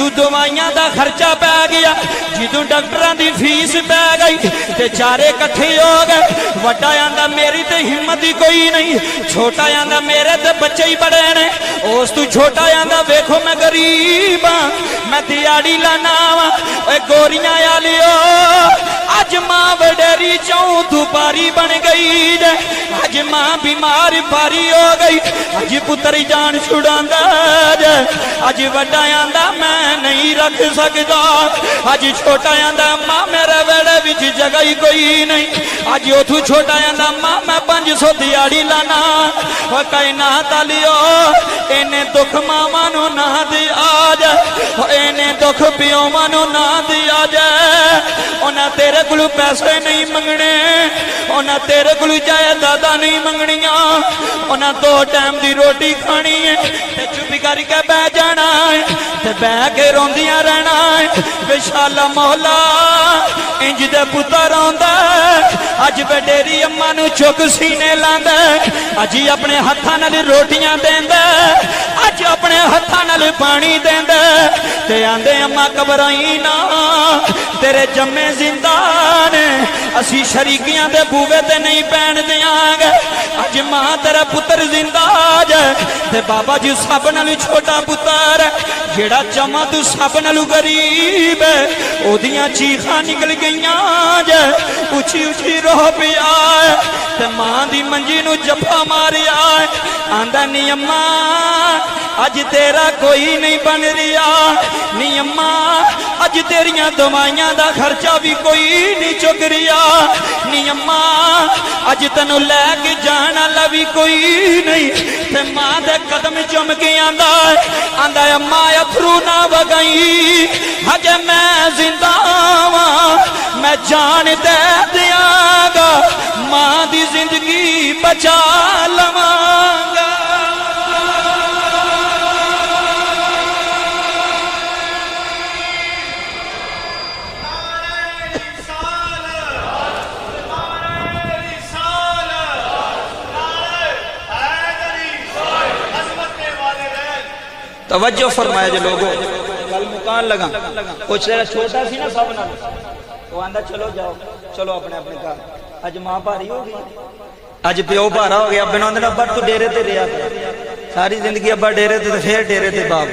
जिदू दवाइयां दा खर्चा पै गया, जिदू डॉक्टरां दी फीस पै गई ते चारे कट्ठे हो गए। वड्डा आंदा मेरी ते हिम्मत ही कोई नहीं, छोटा आंदा मेरे ते बच्चे ही बड़े ने, उस तू छोटा आंदा वेखो मैं गरीब हाँ, मैं दिहाड़ी लाना वा। गोरियां आलियो अज मां वडेरी चौं तू पारी बन गई जे, अज मां बीमार पारी हो गई, अज पुत्र जान छुड़ांदा जे। अज वड्डा आंदा मैं नहीं रख सकदा, अज छोटा आंदा मां मेरे वेड़े विच जगह ही कोई नहीं। अज उथू छोटा आंदा मां मैं 500 दिहाड़ी लाना। कई ना तालियो इन्हें दुख मावां नूं ना दिया जा, इन्हें दुख पिओवां नूं ना दिया जाए। उन्हें तेरे कोलों पैसे नहीं मंगने, उन्हें तेरे कोलों जायदादां नहीं मंगनियां, उन्हें 2 टाइम की रोटी खानी है ते चुप करके बह जाना है ते बह के रोंदियां रहना है। विशाला मौला इंज दे पुत्तर आंदा अज वडेरी अम्मा नूं चुक सीने लांदा, अज अपने हत्थां नाल रोटियां देंदा, अज अपने हत्थां नाल पानी देंदा ते आंदे अम्मा घबराई ना, तेरे जम्मे जिंदा ने, असी शरीकियां दे बूवे ते नहीं पैण देंगे। अज मां तेरा पुत्र जिंदा जे ते बाबा जी सब नालों छोटा पुत्र है, जेड़ा जमा तू सब नालों गरीब है। ओदियां चीखां निकल गईयां जे, उची उची रो पिया ते मां दी मंजी नूं जफा मारिया, आंदा नी अम्मा अज तेरा कोई नहीं बन रिया, नी अम्मा अज तेरिया दवाइयां दा खर्चा भी कोई नहीं चुक रिया, नी अम्मा अज तेनू लैके जाने वाला भी कोई नहीं। ते मां दे कदम चुम के आंदा आंदा अम्मा अथरू ना वगाई, हजे मैं जिंदा वां, मैं जान दे दियांगा, मां दी जिंदगी बचा लवांगा। तवज्जो फरमाया जो लोगों, कल मुकान लगा कुछ छोटा सी ना सब ना, वो आंदा चलो जाओ चलो अपने अपने घर। अज मां भारी हो गई, अज प्यो भारा हो गया, बिना अब्बा तू डेरे ते रहा, सारी जिंदगी अब्बा डेरे ते फिर डेरे ते बाप,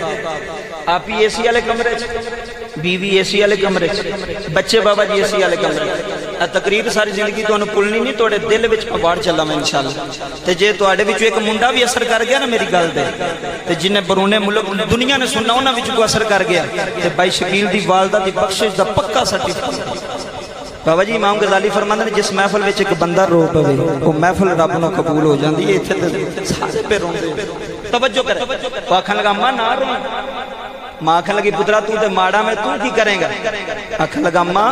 आप ही एसी वाले कमरे च, बीवी एसी वाले कमरे च, बच्चे बाबा जी एसी वाले कमरे। तकरीर सारी जिंदगी तुहानू भुलनी नहीं, तुहाडे दिल विच पवाड़ चला मैं इंशाअल्लाह। ते जे तुहाडे विचों एक मुंडा भी असर कर गया ना मेरी गल दे, ते जिन्हें बरूने मुल्क दुनिया ने सुनना उन्हां विच कोई असर कर गया, ते भाई शकील दी वालदा दी बख्शिश दा पक्का सर्टिफिकेट। बाबा जी इमाम गजाली फरमांदे ने जिस महफिल विच एक बंदा रो पवे वो महफिल रब नूं कबूल हो जांदी है। इत्थे ते सारे पे रोंदे, तवज्जो कर, वो आखन लगा अम्मा ना रो, मां आखन लगी पुत्रा तू ते माड़ा मैं तू की करेगा, आखन लगा अम्मा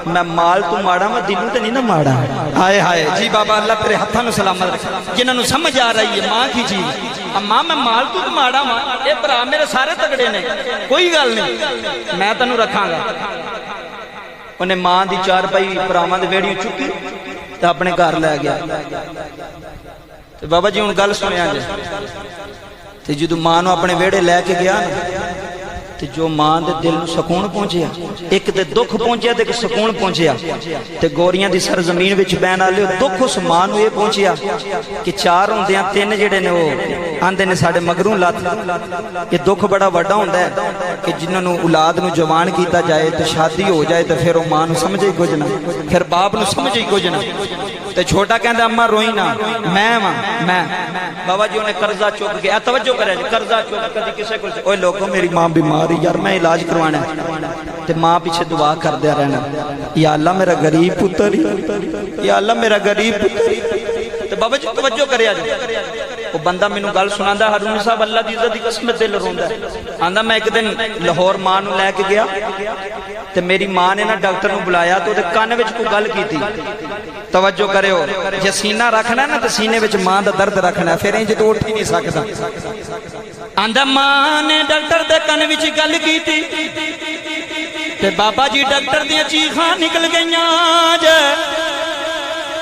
मैं माल तू माड़ा मैं दिनू ते नहीं ना माड़ा। हाय हाय जी बाबा अल्लाह तेरे हत्थां नूं सलामत रखे, जिन्हां नूं समझ आ रही है मां की चीज। अम्मा मैं माल तू तो माड़ा वा, ये भरा मेरे सारे तगड़े ने, कोई गल नहीं मैं तेनू रखांगा। उन्हें मां दी 4 पाई भरावां दे वेड़ी चुकी ते अपने घर लै गया। ते बाबा जी हुण गल सुनिया जे, ते जदों मां नूं अपने वेड़े लैके गया ना, ते जो मां दे दिल नूं सुकून पहुंचिया, एक ते दुख पहुंचिया ते एक सुकून पहुंचिया। ते गोरियां दी सरजमीन विच बैण वाले दुख उस मां नूं ये पहुंचिया कि 4 हुंदियां 3 जिहड़े ने वो आंदे ने साडे मगरों लत। ये दुख बड़ा वड्डा हुंदा है कि जिन्हां नूं औलाद नूं जवान कीता जाए ते शादी हो जाए ते फिर वो मां नूं समझे ही कुछ ना, फिर बाप नूं समझे ही कुछ ना। ते छोटा कहंदा अम्मा रोई ना, मैं वां मैं। बाबा जी उन्हें कर्जा चुक के, तवज्जो करे कर्जा चुक, कदी किसे कोल ओए लोगों मेरी मां बीमार यार मैं इलाज करवाना, ते मां पीछे दुआ करदे रहना, या अल्लाह मेरा गरीब पुत्र, या अल्लाह मेरा गरीब पुत्र। ते बाबा जी तवज्जो करिया जी, वो बंदा मैनू गल सुनांदा, हारून साहब अल्लाह दी इज्जत दी कसम दिल रोंदा, आंदा मैं एक दिन लाहौर मां नूं लैके गया, ते मेरी मां ने ना डॉक्टर नूं बुलाया तो ओदे कान विच कोई गल कीती। तवज्जो करियो, जे सीना रखना ना तो सीने विच मां दा दर्द रखना, फिर इंज तो उठ ही नहीं सकदा। आंदा मां ने डॉक्टर दे कान विच गल कीती ते बाबा जी डॉक्टर दी चीखां निकल गईयां जे,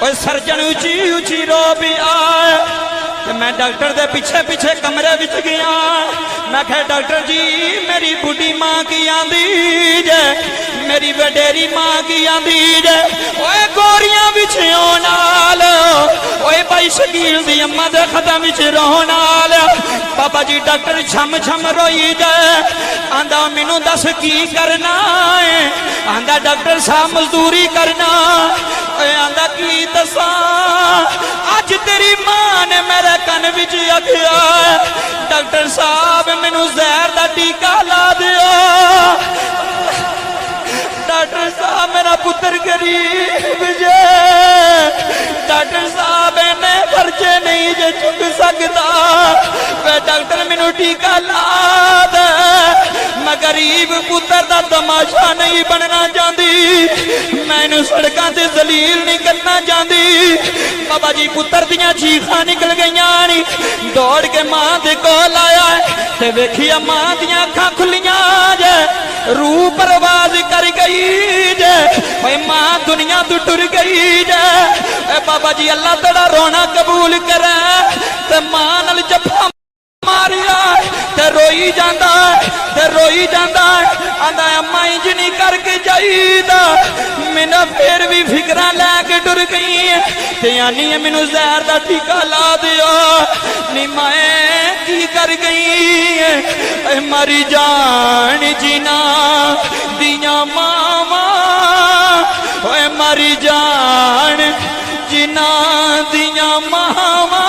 ओए सर्जन उची उची रो भी आए। ते मैं डॉक्टर दे पीछे पीछे कमरे विच गया, मैं कहा डॉक्टर जी मेरी बुढ़ी मां की आंदी जे, मेरी वडेरी मां की आंदी जे, ओए गोरियां विछो नाल, ओए भाई शकील दी अम्मा दे खतां विच रोण नाल। बाबा जी डॉक्टर छम छम रोई जाए, आंदा मैनू दस की करना है, आंदा डॉक्टर साहब मजदूरी करना, आंदा की दसा, अज तेरी मां ने मेरे कन विच आखिया डॉक्टर साहब मैनू जहर दा टीका ला दिया। डॉक्टर साहब मेरा पुत्र गरीब जे, डॉक्टर साहब इन्ने खर्चे नहीं जे चुक सकता, डॉक्टर मैनू टीका ला दे, मैं गरीब पुत्र दा तमाशा नहीं बनना चाहती, मैं सड़कों से जलील नहीं करना चाहती। बाबा जी पुत्र दियां चीखां निकल गई, दौड़ के मां दे कोल आया ते वेखिया मां दियां अखां खुलियां जे, रूह परवाज कर गई जे, मां दुनिया तो टुर गई जे। बाबा जी अल्लाह तेरा रोना कबूल करे, ते मां नाल जफा मारिया ते रोई जांदा ते रोई जांदा, आंदा अम्मा इंज नहीं करके जाईदा, मैनू फिर भी फिक्रां लैके टुर गई ते आनी है मैनू जहर दा टीका ला दिया। नी मैं की कर गई, मरी जान जिना दियां मावां, ओए मरी जान जिना दियां मावां।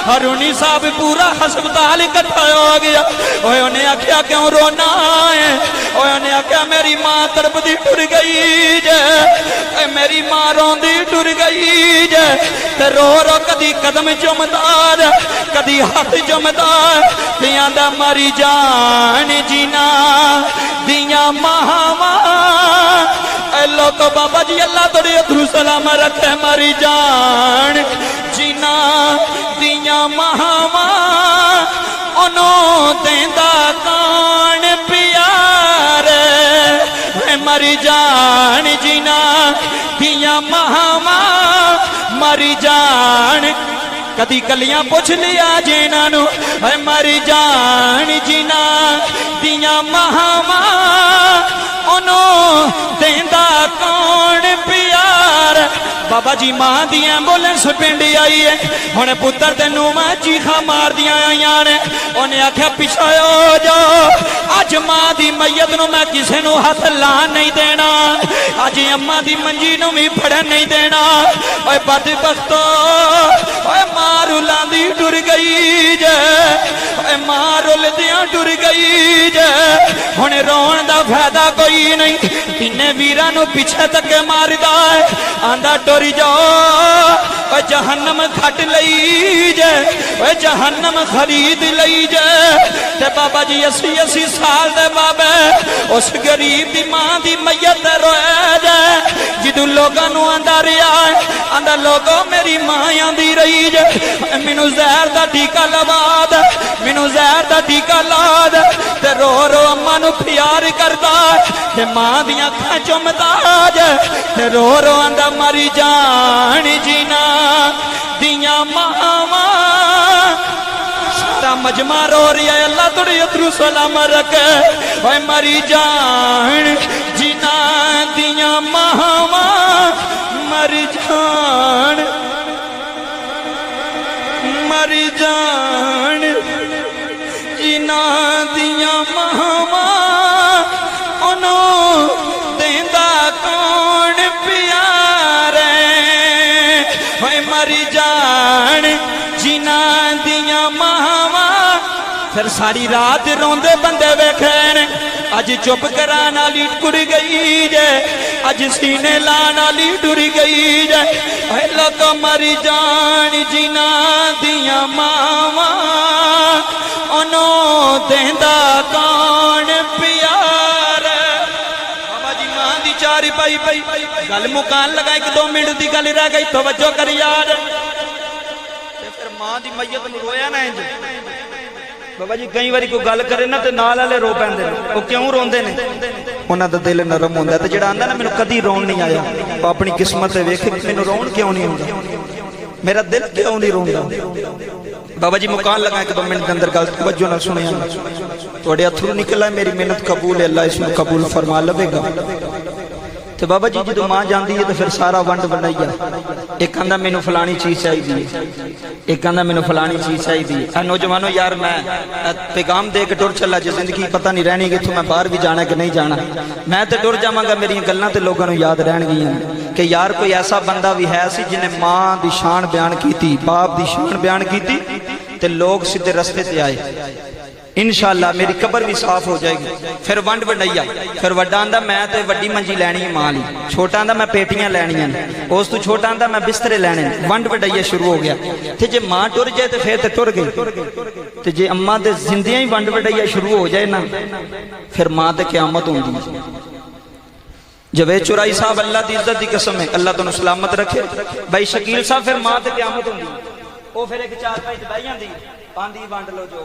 हरुणी साहब पूरा हस्पताल इकट्ठा हो गया, ओए उन्हें आख्या क्यों रोना है, ओए उन्हें आख्या मेरी मां तड़पदी टुर गई जे, मेरी मां रोंदी टुर गई जे, ते रो रो कदी कदम चुमदा कदी हाथ चुमदा, ते आंदा मरी जान जिना दियां मावां। लोगो बाबा जी अल्लाह तेरे अथरू सलाम रखे, मरी जान जिना दियां मावां, ओनू देंदा कौन प्यार, मरी जान जिना दियां मावां, मरी जान कदी कलियां पुछ लिया जे इन्हां, मरी जान जिना दियां मावां, ओनू देंदा कौन प्यार। बाबा जी मां दी एंबुलेंस पिंड आई है, हुण पुत्र ते नूंहां चीखा मार दियां आईयां ने, उन्हें आख्या पिछे हो जाओ, अज मां दी मैयत नूं मैं किसे नूं हथ लान नहीं देना, अज अम्मा दी मंजी नूं भी फड़न नहीं देना। ओए बदबख्तो, ओए मां रुलांदी टुर गई जे, ओए मां रुलदियां टुर गई जे, हुण रोण दा फायदा कोई नहीं, इन्ने वीरां नूं पिछे तक मारदा है, आंदा टुर जाओ जहन्नम खट लई जे, जहन्नम खरीद लई जे। ते बाबा जी 80-80 साल दे बाबे उस गरीब दी मां दी मैयत रोए जे, जिदू लोगों नूं आंदा रहा, आंदा लोगों मेरी मां आंदी रही जे, मैनू जहर दा टीका लवा दे, मैनू जहर दा टीका ला दे, ते रो रो अम्मा नूं प्यार करदा, ते मां दियां अखां चुमदा जे, ते रो रो आंदा मरी जान जिना दियां मावां। सारा मजमा रो रहा है, अल्लाह तुड़े अथरू सलाम रखे, ओए मरी जान जिना दियां मावां, मरी जान मरी जान जिना दियां मावां, ओनू देंदा कौन प्यार, ओए मरी जान जिना दियां मावां। फिर सारी रात रोंदे बंदे वेखे ने, अज चुप कराने वाली टुर गई जे, अज सीने लाने वाली टुर गई जे, लोग मरी जान जिना दियां मावां, ओनू देंदा कौन प्यार। बाबा जी मां दी चार पाई पई गल मुकान लगा, 1-2 मिनट की गल रह गई, तवज्जो कर यार। फिर मां दी मैयत नूं रोया ना इंज। बाबा जी कई बार कोई गल करे ना तो नाल वाले रो पैंदे ने, वो क्यों रोंदे ने, उन्हां दा दिल नरम हुंदा, ते जिहड़ा आंदा ना मैनूं कदी रोन नहीं आया, वो अपनी किस्मत वेख मैनूं रोन क्यों नहीं आउंदा, मेरा दिल क्यों नहीं रोंदा। बाबा जी मुकान लगा एक 2 मिनट के अंदर गल तवज्जो ना सुनिया थोड़े अथरू निकला मेरी मेहनत कबूल है अल्लाह इसमें कबूल फरमा लवेगा। तो बाबा जी जो मां जाती है तो फिर सारा वंड बनाइया एक कहता मैनू फलानी चीज़ चाहिए एक कहता मैनू फलानी चीज़ चाहिए। नौजवानों यार मैं पैगाम दे के टुर चला जो जिंदगी पता नहीं रहनी कि इतों मैं बाहर भी जाना कि नहीं जाना मैं तो टुर जावगा मेरी गल्लां तो लोगों को याद रहनगियां कि यार कोई ऐसा बंदा भी है सी जिन्हें मां की शान बयान की बाप की शान बयान की तो लोग सीधे रस्ते से आए। इंशाअल्लाह मेरी कब्र भी साफ हो जाएगी। फिर वंड वंडाइया फिर वड्डा आंदा मैं तो वड्डी मंजी लैनी है मां ली छोटा आंदा मैं पेटियां लैनियां उस तो छोटा आंदा मैं बिस्तरे लैने वंड वंडाइया शुरू हो गया। तो जे मां टुर जाए तो फिर तो टुर गई तो जे अम्मा दे जिंदियां ही वंड वंडाइया शुरू हो जाए ना फिर मां ते क़यामत होंदी। जवेद चुराई साहब अल्लाह की इज्जत की कसम है अल्लाह तुहानू सलामत रखे भाई शकील साहब फिर मां ते क़यामत होंदी वो फिर एक चार भाई बह जाती आंदी वंड लो जो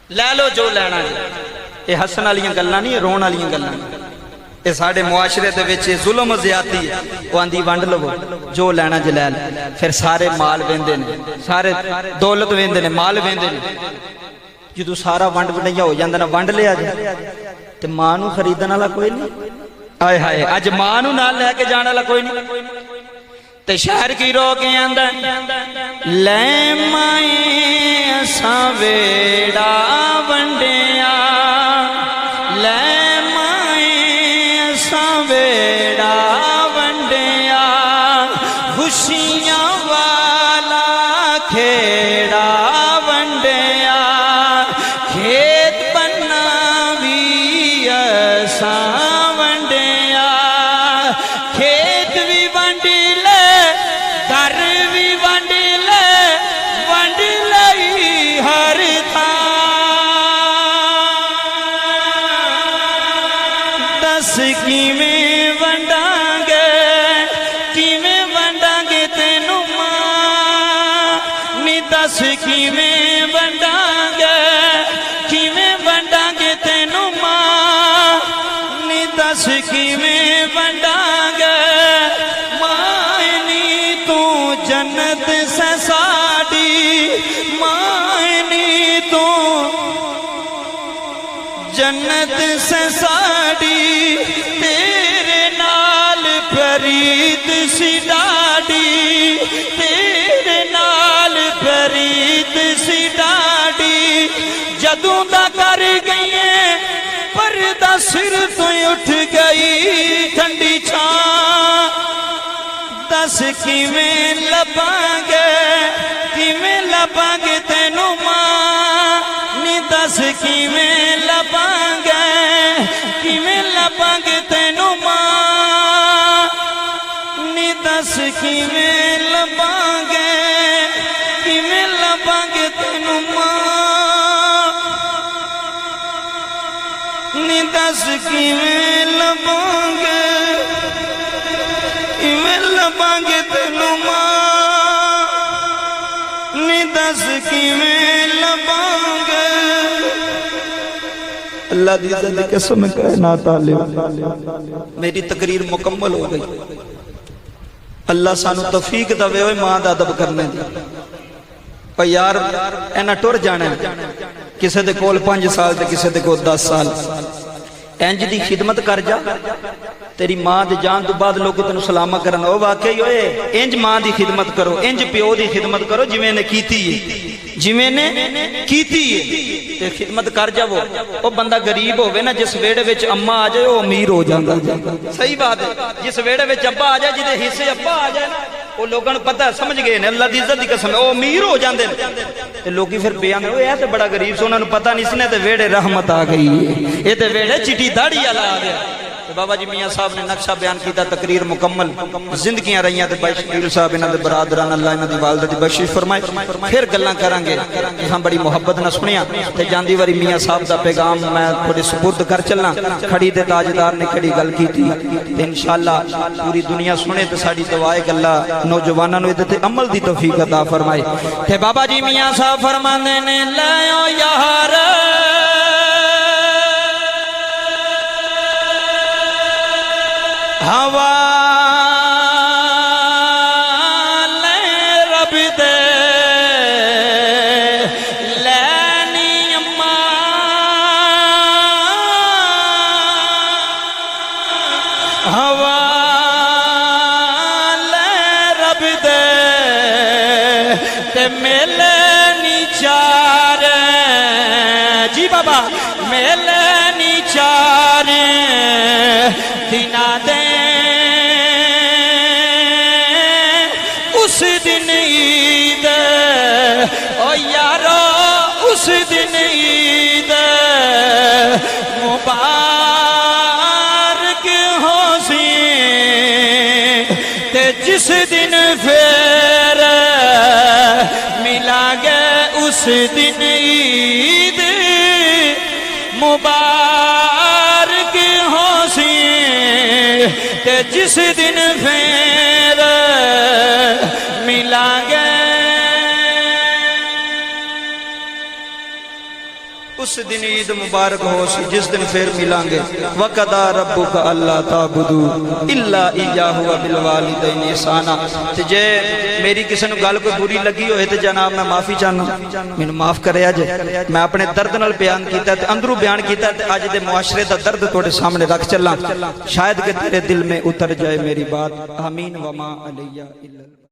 लै लो जो लैना ये हसन वाली गल्लां नहीं रोन वाली गल्लां ये साडे मुआशरे दे विच जुल्म ज़्यादती है वो आंदी वंड लवो जो लैना जे लै लो। फिर सारे माल वेंदे ने सारे दौलत वेंदे ने माल वेंदे ने जो सारा वंड वंडाइया हो जांदा ना वंड लिया जाए ते मां नू खरीदण वाला कोई नहीं आए हाय अज मां नू नाल लैके जाण वाला कोई नहीं ते शहर की रो के आंदा ले माए असा वेड़ा वंडिया ले माए असा वेड़ा वंडिया खुशियां वाला खेड़ा वंडिया खेत बन्ना भी असा वंडिया खेत भी वंड ले घर भी वंड ले वंड लई हर दस किवें वंडांगे तेनू मां नी दस किवें वंडांगे तेनू मां नी दस किवें वंडांगे मां नी तू जन्नत से साडी मां नी तू जन्नत से साड़ी तेरे नाल फरीद सी डाडी तेरे नाल फरीद सी डाडी जदों दा कर गई पर्दा सिर तो उठ गई ठंडी छां दस किवें लभांगे तेनू मां नी दस किवें लभांगे तेनू मां नी दस किवें लभांगे तेनू मां नी दस किवें लभांगे तेनू मां नी दस किवें लभांगे। अल्लाह दी इज्जत दी कसम कायनात आलिम मेरी तकरीर मुकम्मल हो गई। अल्लाह सानू तौफीक दवे ओए मां दा अदब करने दी पर यार इन्हां टुर जाना किसी दे कोल 5 साल ते किसी दे कोल 10 साल इंज दी खिदमत कर जा तेरी मां दे जान तो बाद लोग तेन सलामा करन ओ वाकई ओए इंज मां दी खिदमत करो इंज प्यो दी खिदमत करो जिवें ने कीती है ते खिदमत कर जावो। ओ बंदा गरीब होवे ना जिस वेड़े विच अम्मा आ जाए ओ अमीर हो जांदा सही बात है जिस वेड़े विच अब्बा आ जाए जिदे हिस्से अब्बा आ जाए ना वो लोगों को पता समझ गए ने अल्लाह दी इज्जत दी कसम ओ अमीर हो जांदे ते लोग फिर बेआन ओ ए ते बड़ा गरीब से उन्होंने पता नहीं सी ने ते वेड़े रहमत आ गई है ये ते वेड़े चिट्टी दाढ़ी वाला आ गया। तो बाबा जी मियाँ साहब ने नक्शा बयान किया तकरीर मुकम्मल जिंदगियां रही तो भाई शकील साहब इन्होंने बरादरान अल्लाह इन्हों की वालदा की बख्शिश फरमाए फिर गल्लां करांगे तुसां बड़ी मुहब्बत ना सुनिया ते जांदी वारी मियाँ साहब का पैगाम मैं थोड़े सुपुर्द कर चलना खड़ी दे ताजदार ने खड़ी गल की थी इंशाअल्लाह पूरी दुनिया सुने तो साडी दुआ है गल्ला नौजवानों नूं इहदे ते अमल दी तौफीक अता फरमाए। ते बाबा जी मियाँ साहब फरमांदे ने लाओ यार हवा रब दे ते मेले नी चार जी बाबा मेले नी चार दिना दे उस दिन ईद ओ यारो उस दिन ईद मुबारक हो सी ते जिस दिन फिर मिलांगे उस दिन ईद मुबारक हो सी ते जिस दिन फिर मिलांगे उस दिन ईद मुबारक हो सी जिस दिन फिर मिलांगे वक़दा रब्बुका अल्ला ताबुदू इल्ला इय्याहु व बिल वालिदैनि ihसाना। ते जे मेरी किसी को गल कोई बुरी लगी होए तो जनाब मैं माफी चाहना, मैनू माफ करे। अज मैं अपने दर्द नाल बयान किया अंदरों बयान किया अज दे मुआशरे दा दर्द तुहाडे सामने रख चला, शायद कि तेरे दिल में उतर जाए मेरी बात। आमीन वमा अलैया इल्ला।